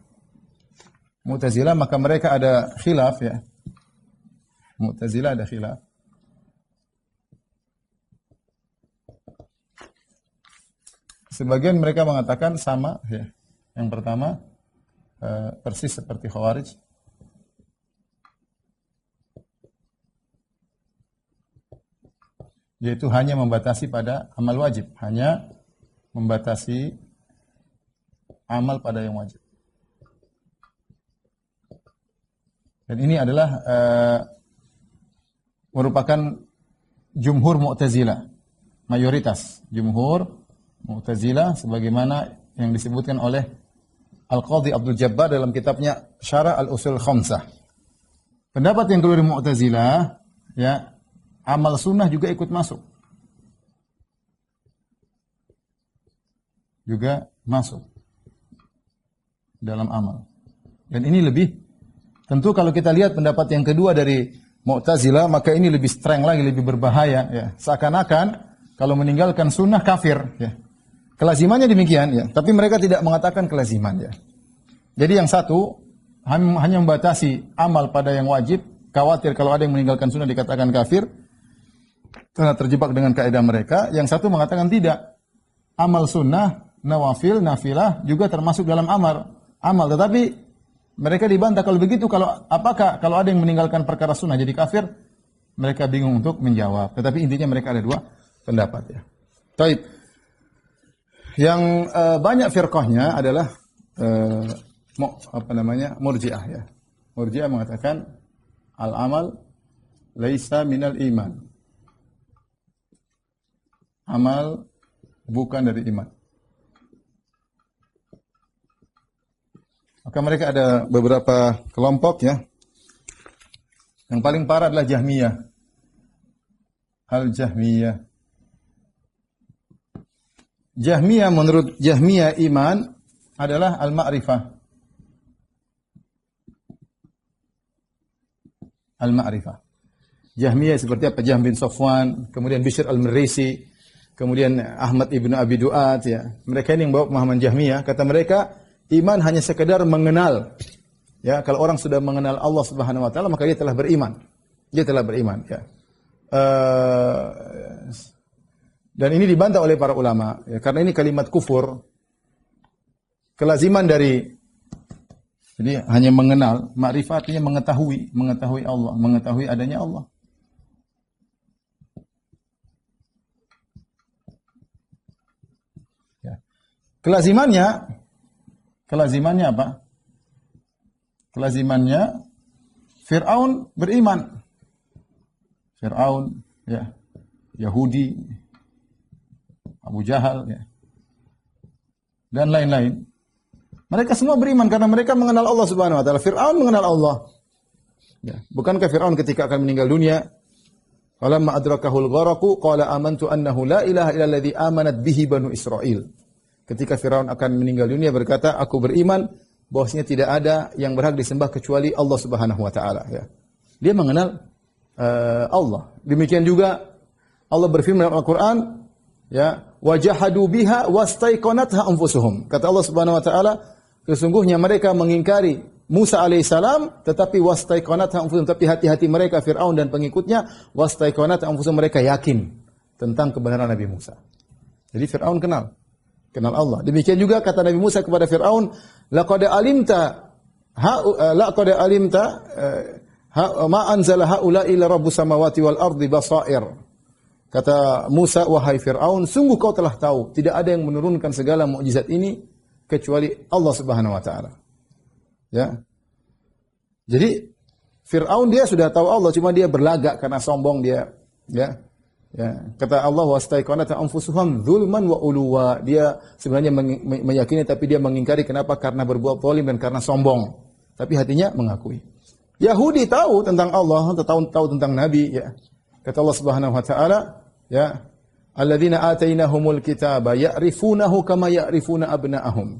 Mu'tazilah maka mereka ada khilaf ya. Mu'tazilah ada khilaf. Sebagian mereka mengatakan sama ya. Yang pertama persis seperti Khawarij. Yaitu hanya membatasi pada amal wajib, hanya membatasi amal pada yang wajib. Dan ini adalah merupakan jumhur Mu'tazilah, mayoritas jumhur Mu'tazilah sebagaimana yang disebutkan oleh Al-Qadhi Abdul Jabbar dalam kitabnya Syarah Al-Usul Khamsah. Pendapat yang kedua dari Mu'tazilah, ya, amal sunnah juga ikut masuk. Juga masuk dalam amal. Dan ini lebih, tentu kalau kita lihat pendapat yang kedua dari Mu'tazilah, maka ini lebih strong lagi, lebih berbahaya. Ya. Seakan-akan kalau meninggalkan sunnah kafir. Ya. Kelazimannya demikian, ya. Tapi mereka tidak mengatakan kelaziman. Ya. Jadi yang satu hanya membatasi amal pada yang wajib, khawatir kalau ada yang meninggalkan sunnah dikatakan kafir karena terjebak dengan kaidah mereka. Yang satu mengatakan tidak. Amal sunnah, nawafil, nafilah juga termasuk dalam amal. Tetapi mereka dibantah kalau begitu, apakah kalau ada yang meninggalkan perkara sunnah jadi kafir? Mereka bingung untuk menjawab. Tetapi intinya mereka ada dua pendapat ya. Taib. Yang banyak firqahnya adalah Murji'ah ya. Murji'ah mengatakan al-amal laisa minal iman. Amal bukan dari iman. Maka mereka ada beberapa kelompok ya. Yang paling parah adalah Jahmiyah. Al-Jahmiyah. Jahmiyah menurut Jahmiyah iman adalah al-ma'rifah. Al-ma'rifah. Jahmiyah seperti apa? Jahm bin Safwan, kemudian Bishr al-Marisi, kemudian Ahmad ibn Abi Duat ya. Mereka ini yang bawa pemahaman Jahmiyah. Kata mereka, iman hanya sekedar mengenal. Ya, kalau orang sudah mengenal Allah Subhanahu wa taala, maka dia telah beriman. Dia telah beriman ya. Dan ini dibantah oleh para ulama ya, karena ini kalimat kufur. Kelaziman dari jadi hanya mengenal, ma'rifat artinya mengetahui Allah, mengetahui adanya Allah. Ya. Kelazimannya apa? Kelazimannya Fir'aun beriman. Fir'aun ya, Yahudi, Abu Jahal ya. Dan lain-lain. Mereka semua beriman karena mereka mengenal Allah Subhanahu wa taala. Fir'aun mengenal Allah. Ya, bukankah Fir'aun ketika akan meninggal dunia, falamma adrakahul gharaqu qala amantu annahu la ilaha illa alladzi amanat bihi banu Israil. Ketika Fir'aun akan meninggal dunia berkata, aku beriman bahwasanya tidak ada yang berhak disembah kecuali Allah Subhanahu wa taala ya. Dia mengenal Allah. Demikian juga Allah berfirman dalam Al-Qur'an ya, wajahadu biha wastaiqanatha anfusuhum. Kata Allah Subhanahu wa taala, sesungguhnya mereka mengingkari Musa alaihissalam tetapi wastaiqanatha anfusuhum, tapi hati-hati mereka Firaun dan pengikutnya wastaiqanatha anfusuhum, mereka yakin tentang kebenaran Nabi Musa. Jadi Firaun kenal Allah. Demikian juga kata Nabi Musa kepada Firaun, laqad alimta ma anzala haula illa rabbus samawati wal ardi basair. Kata Musa, wahai Fir'aun, sungguh kau telah tahu, tidak ada yang menurunkan segala mukjizat ini kecuali Allah Subhanahu wa taala. Ya. Jadi Fir'aun dia sudah tahu Allah, cuma dia berlagak karena sombong dia, ya. Ya. Kata Allah, wastaiqanat anfusuhum dzulman wa uluwa. Dia sebenarnya meyakini tapi dia mengingkari, kenapa? Karena berbuat zalim dan karena sombong. Tapi hatinya mengakui. Yahudi tahu tentang Allah, tahu tentang Nabi, ya. Kata Allah Subhanahu wa taala, ya, alladzina atainahumul kitaba ya'rifunahu kama ya'rifuna abna'ahum.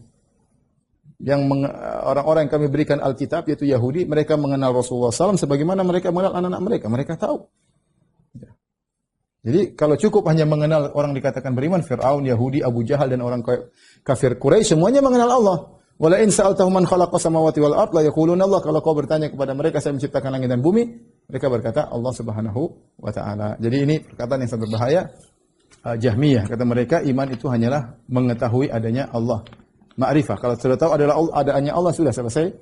Orang-orang yang kami berikan Alkitab yaitu Yahudi, mereka mengenal Rasulullah SAW sebagaimana mereka mengenal anak-anak mereka. Mereka tahu. Ya. Jadi kalau cukup hanya mengenal orang dikatakan beriman, Fir'aun, Yahudi, Abu Jahal dan orang kafir Quraisy semuanya mengenal Allah. Wala in sa'altahum man khalaqa samawati wal ardh la yaquluna Allah. Kalau kau bertanya kepada mereka saya menciptakan langit dan bumi, mereka berkata Allah Subhanahu wa taala. Jadi ini perkataan yang sangat berbahaya. Jahmiyah kata mereka iman itu hanyalah mengetahui adanya Allah. Ma'rifah, kalau sudah tahu adalah adanya Allah sudah selesai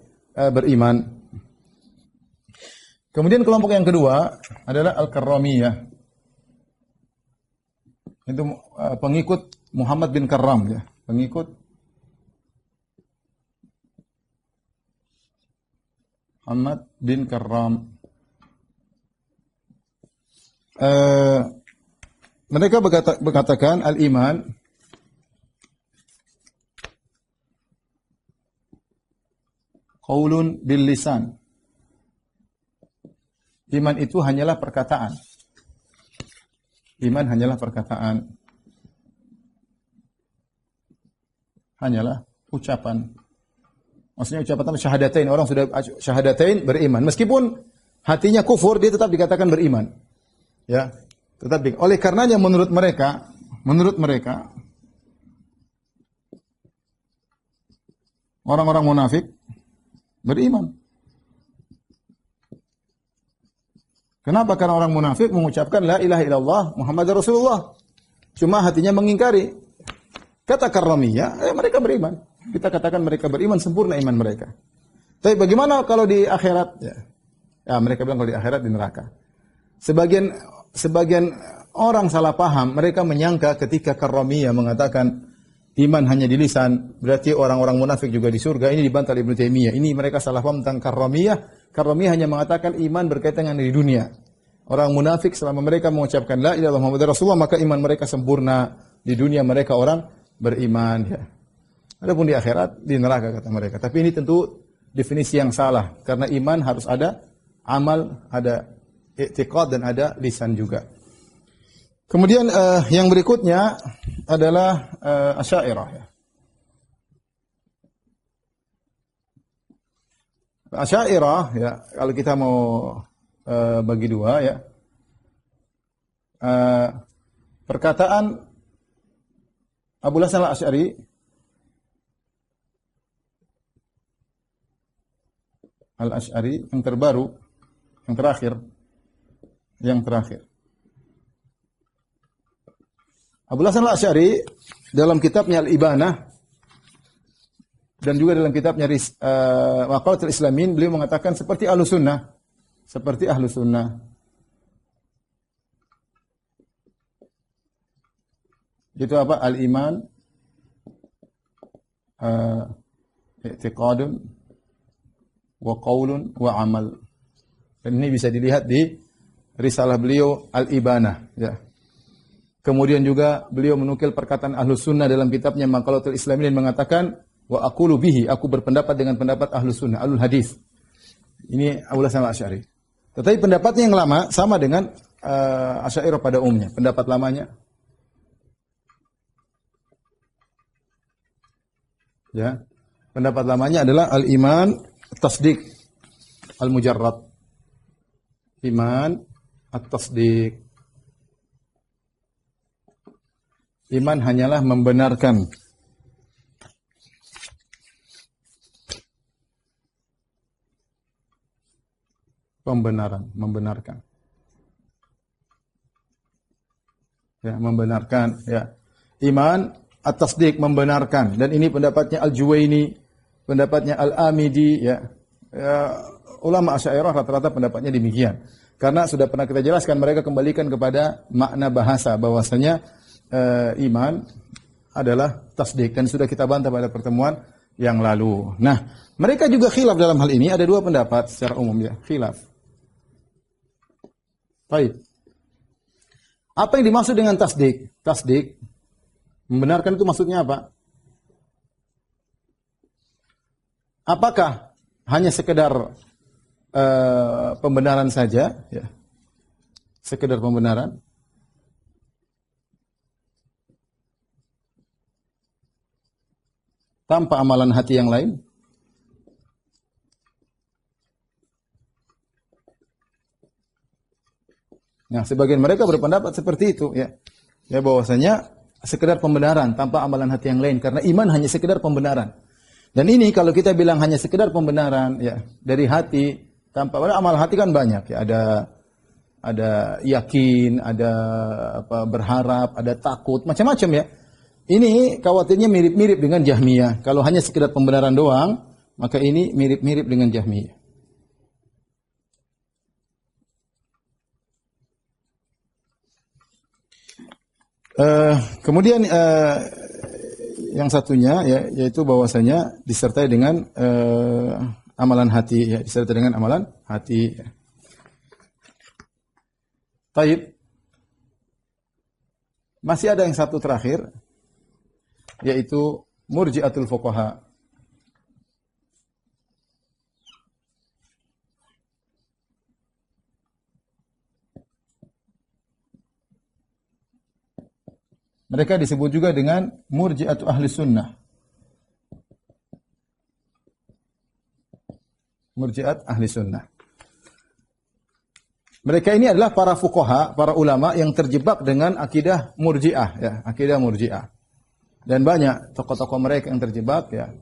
beriman. Kemudian kelompok yang kedua adalah Al-Karramiyah. Itu pengikut Muhammad bin Karram ya, pengikut Muhammad bin Karram. Mereka berkatakan al-iman qaulun bil lisan. Iman itu hanyalah perkataan. Iman hanyalah perkataan. Hanyalah ucapan. Maksudnya ucapan syahadatain, orang sudah syahadatain beriman. Meskipun hatinya kufur, dia tetap dikatakan beriman. Ya, tetap. Oleh karenanya menurut mereka Orang-orang munafik beriman. Kenapa? Karena orang munafik mengucapkan la ilaha illallah Muhammadar Rasulullah. Cuma hatinya mengingkari. Kata karramiyah, mereka beriman. Kita katakan mereka beriman, sempurna iman mereka. Tapi bagaimana kalau di akhirat? Ya, mereka bilang kalau di akhirat di neraka. Sebagian orang salah paham, mereka menyangka ketika karramiyah mengatakan iman hanya di lisan, berarti orang-orang munafik juga di surga. Ini dibantah Ibnu Taimiyah. Ini mereka salah paham tentang karramiyah. Karramiyah hanya mengatakan iman berkaitan dengan di dunia. Orang munafik selama mereka mengucapkan la ilaha illallah Muhammadur Rasulullah, maka iman mereka sempurna. Di dunia mereka orang beriman. Ya. Adapun di akhirat, di neraka kata mereka. Tapi ini tentu definisi yang salah. Karena iman harus ada amal, ada i'tiqad dan ada lisan juga. Kemudian yang berikutnya adalah Asy'ariyah. Ya. Asy'ariyah ya, kalau kita mau bagi dua ya. Perkataan Abu Hasan al-Asy'ari yang terbaru, yang terakhir. Abu Hasan al-Asy'ari dalam kitabnya Al-Ibanah dan juga dalam kitabnya Maqalatul Islamin, beliau mengatakan seperti Ahlus Sunnah. Seperti Ahlus Sunnah. Itu apa? Al-iman i'tiqadun wa qaulun wa amal. Dan ini bisa dilihat di risalah beliau Al-Ibanah ya. Kemudian juga beliau menukil perkataan Ahlus Sunnah dalam kitabnya Maqalatul Islamin dan mengatakan wa aqulu bihi, aku berpendapat dengan pendapat Ahlus Sunnah, Ahlul Hadis. Ini Abu Hasan al-Asy'ari. Tetapi pendapatnya yang lama sama dengan Asy'ariyah pada umumnya. Pendapat lamanya ya. Pendapat lamanya adalah al-iman at-tasdiq al-mujarrad. Iman at-tasdiq. Iman hanyalah membenarkan. Membenarkan. Ya, membenarkan, ya. Iman at-tasdiq, membenarkan. Dan ini pendapatnya Al-Juwaini, pendapatnya Al-Amidi, ya. Ulama Asy'ariyah rata-rata pendapatnya demikian. Karena sudah pernah kita jelaskan, mereka kembalikan kepada makna bahasa bahwasanya iman adalah tasdik, dan sudah kita bantah pada pertemuan yang lalu. Nah, mereka juga khilaf dalam hal ini, ada dua pendapat secara umum ya, khilaf. Baik. Apa yang dimaksud dengan tasdik? Tasdik, membenarkan itu maksudnya apa? Apakah hanya sekedar pembenaran saja? Ya. Sekedar pembenaran? Tanpa amalan hati yang lain? Nah, sebagian mereka berpendapat seperti itu, ya. Ya, bahwasanya sekedar pembenaran tanpa amalan hati yang lain, karena iman hanya sekedar pembenaran. Dan ini kalau kita bilang hanya sekedar pembenaran, ya, dari hati tanpa amal hati kan banyak, ya. Ada yakin, ada apa, berharap, ada takut, macam-macam ya. Ini khawatirnya mirip-mirip dengan Jahmiyah. Kalau hanya sekedar pembenaran doang, maka ini mirip-mirip dengan Jahmiyah. Kemudian yang satunya ya, yaitu bahwasanya disertai dengan amalan hati, ya, disertai dengan amalan hati. Ya. Taib. Masih ada yang satu terakhir, yaitu Murji'atul Fuqaha. Mereka disebut juga dengan Murji'atu Ahli Sunnah. Murji'at Ahli Sunnah. Mereka ini adalah para fuqaha, para ulama yang terjebak dengan akidah Murji'ah, ya, akidah Murji'ah. Dan banyak tokoh-tokoh mereka yang terjebak, ya,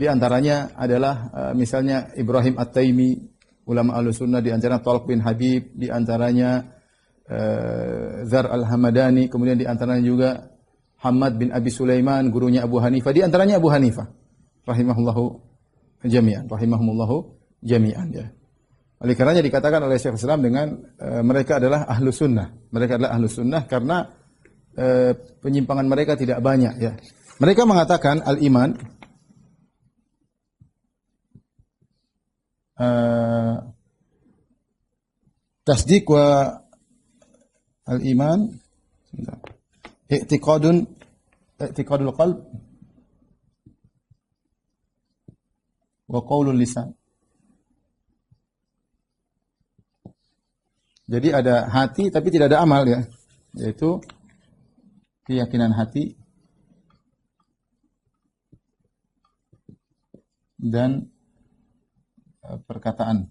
Di antaranya adalah misalnya Ibrahim At-Taimi, ulama Ahlussunnah, di antaranya Thalq bin Habib, di antaranya Zar Al-Hamadani, kemudian di antaranya juga Hamad bin Abi Sulaiman, gurunya Abu Hanifah, di antaranya Abu Hanifah rahimahullahu jami'an ya. Oleh karenanya dikatakan oleh Syekh Islam dengan mereka adalah Ahlus Sunnah. Mereka adalah Ahlus Sunnah karena penyimpangan mereka tidak banyak ya. Mereka mengatakan al-iman tasdiq wa al-iman i'tiqadul qalb wa qaulul lisan. Jadi ada hati tapi tidak ada amal ya, yaitu keyakinan hati dan perkataan.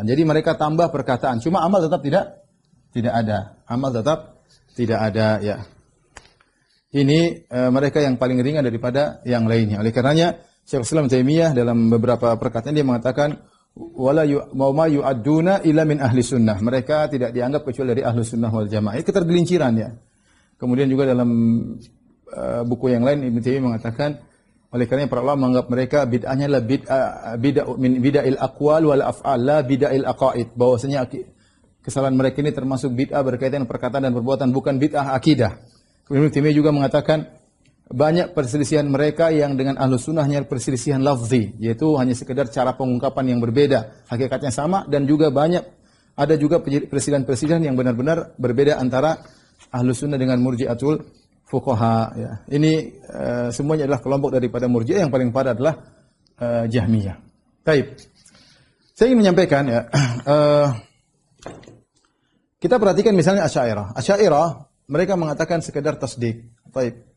Jadi mereka tambah perkataan, cuma amal tetap tidak ada. Amal tetap tidak ada ya. Ini mereka yang paling ringan daripada yang lainnya. Oleh karenanya Syekh Islam Taimiyah dalam beberapa perkataan dia mengatakan wala ma yu'adduna illa min ahli sunnah. Mereka tidak dianggap kecuali dari ahli sunnah wal jamaah. Ini ketergelinciran ya. Kemudian juga dalam buku yang lain Ibnu Taimiyah mengatakan oleh karenanya para ulama menganggap mereka bid'ahnya adalah bid'ah aqwal wal af'al la bid'ahil aqaid. Bahwasanya kesalahan mereka ini termasuk bid'ah berkaitan dengan perkataan dan perbuatan, bukan bid'ah akidah. Kemudian Ibnu Taimiyah juga mengatakan banyak perselisihan mereka yang dengan Ahlus Sunnah hanya perselisihan lafzi, yaitu hanya sekedar cara pengungkapan yang berbeda, hakikatnya sama, dan juga ada juga perselisihan yang benar-benar berbeda antara Ahlus Sunnah dengan Murji'atul Fuqaha ya. Ini semuanya adalah kelompok daripada Murji'ah, yang paling parah adalah Jahmiyah. Baik. Saya ingin menyampaikan ya, kita perhatikan misalnya Asy'ariyah. Asy'ariyah mereka mengatakan sekedar tasdik. Baik.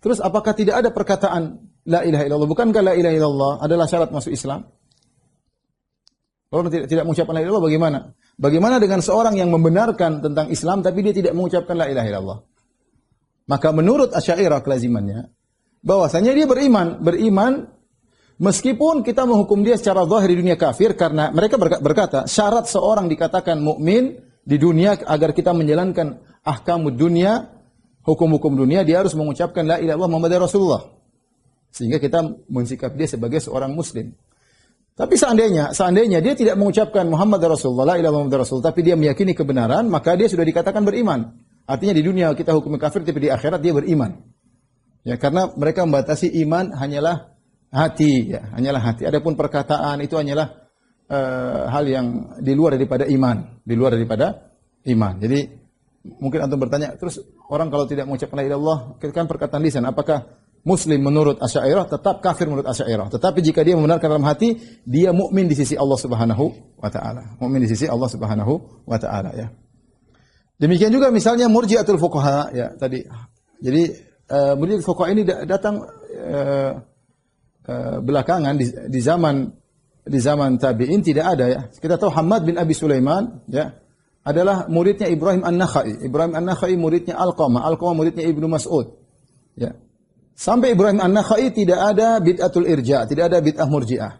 Terus apakah tidak ada perkataan la ilaha illallah? Bukankah la ilaha illallah adalah syarat masuk Islam? Kalau tidak mengucapkan la ilaha illallah bagaimana? Bagaimana dengan seorang yang membenarkan tentang Islam tapi dia tidak mengucapkan la ilaha illallah? Maka menurut Asy'ariyah kelazimannya bahwasanya dia beriman meskipun kita menghukum dia secara zahir di dunia kafir, karena mereka berkata syarat seorang dikatakan mukmin di dunia agar kita menjalankan ahkamud dunia, hukum-hukum dunia, dia harus mengucapkan la ilaha illallah Muhammadur Rasulullah. Sehingga kita mensikap dia sebagai seorang muslim. Tapi seandainya dia tidak mengucapkan Muhammad Rasulullah, la ilaha Muhammadur Rasulullah, tapi dia meyakini kebenaran, maka dia sudah dikatakan beriman. Artinya di dunia kita hukum kafir, tapi di akhirat dia beriman. Ya, karena mereka membatasi iman hanyalah hati, ya, hanyalah hati. Adapun perkataan itu hanyalah hal yang di luar daripada iman, Jadi mungkin antum bertanya, terus orang kalau tidak mengucapkan la ilaha illallah, kan perkataan lisan, apakah muslim menurut Asy'ariyah? Tetap kafir menurut Asy'ariyah. Tetapi jika dia membenarkan dalam hati, dia mukmin di sisi Allah Subhanahu wa taala. Mukmin di sisi Allah Subhanahu wa taala ya. Demikian juga misalnya Murji'atul Fuqaha ya tadi. Jadi Murji'atul Fuqaha ini datang belakangan di zaman tabi'in tidak ada ya. Kita tahu Hamad bin Abi Sulaiman ya adalah muridnya Ibrahim An-Nakhai. Ibrahim An-Nakhai muridnya Alqamah. Alqamah muridnya Ibnu Mas'ud. Ya. Sampai Ibrahim An-Nakhai tidak ada bid'atul irja', tidak ada bid'ah murji'ah.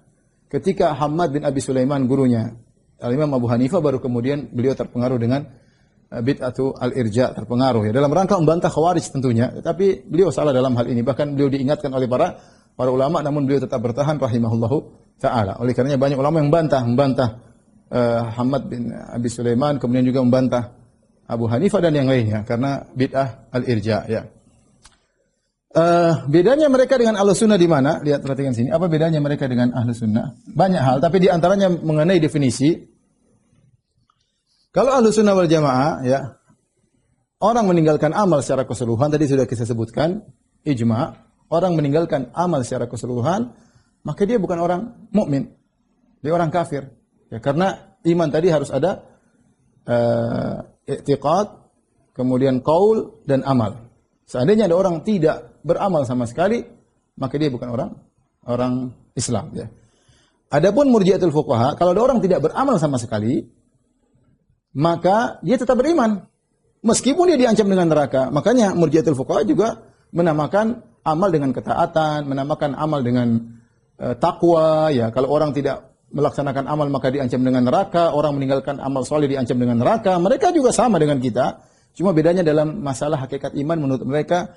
Ketika Hamad bin Abi Sulaiman gurunya Al-Imam Abu Hanifah, baru kemudian beliau terpengaruh dengan bid'atu al-irja', terpengaruh ya dalam rangka membantah Khawarij tentunya. Tapi beliau salah dalam hal ini. Bahkan beliau diingatkan oleh para ulama, namun beliau tetap bertahan rahimahullahu taala. Oleh karenanya banyak ulama yang membantah Hamad bin Abi Sulaiman, kemudian juga membantah Abu Hanifah dan yang lainnya karena bid'ah al-irja' ya. Bedanya mereka dengan Ahlus Sunnah di mana? Lihat, perhatikan sini. Apa bedanya mereka dengan Ahlus Sunnah? Banyak hal, tapi di antaranya mengenai definisi. Kalau Ahlus Sunnah wal Jamaah ya, orang meninggalkan amal secara keseluruhan, tadi sudah kita sebutkan ijma', orang meninggalkan amal secara keseluruhan, maka dia bukan orang mukmin. Dia orang kafir. Ya, karena iman tadi harus ada i'tiqad, kemudian qaul dan amal. Seandainya ada orang tidak beramal sama sekali, maka dia bukan orang Islam ya. Adapun Murji'atul Fuqaha, kalau ada orang tidak beramal sama sekali, maka dia tetap beriman meskipun dia diancam dengan neraka. Makanya Murji'atul Fuqaha juga menamakan amal dengan ketaatan, menamakan amal dengan takwa. Ya, kalau orang tidak melaksanakan amal maka diancam dengan neraka, orang meninggalkan amal soleh diancam dengan neraka. Mereka juga sama dengan kita, cuma bedanya dalam masalah hakikat iman menurut mereka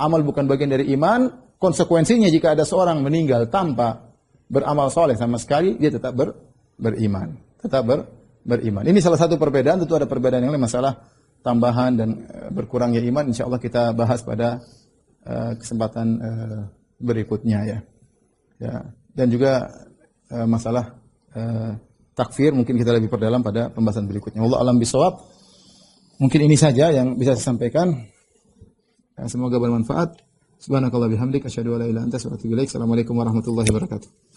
amal bukan bagian dari iman. Konsekuensinya jika ada seorang meninggal tanpa beramal soleh sama sekali, dia tetap beriman, beriman. Ini salah satu perbedaan. Tentu ada perbedaan yang lain masalah tambahan dan berkurangnya iman. Insya Allah kita bahas pada kesempatan berikutnya ya. Dan juga masalah takfir mungkin kita lebih perdalam pada pembahasan berikutnya. Allah alam bisawab. Mungkin ini saja yang bisa saya sampaikan. Semoga bermanfaat. Subhanakallah bihamdik asyhadu an la ilaha illa anta astaghfiruka wa atubu ilaik. Assalamualaikum warahmatullahi wabarakatuh.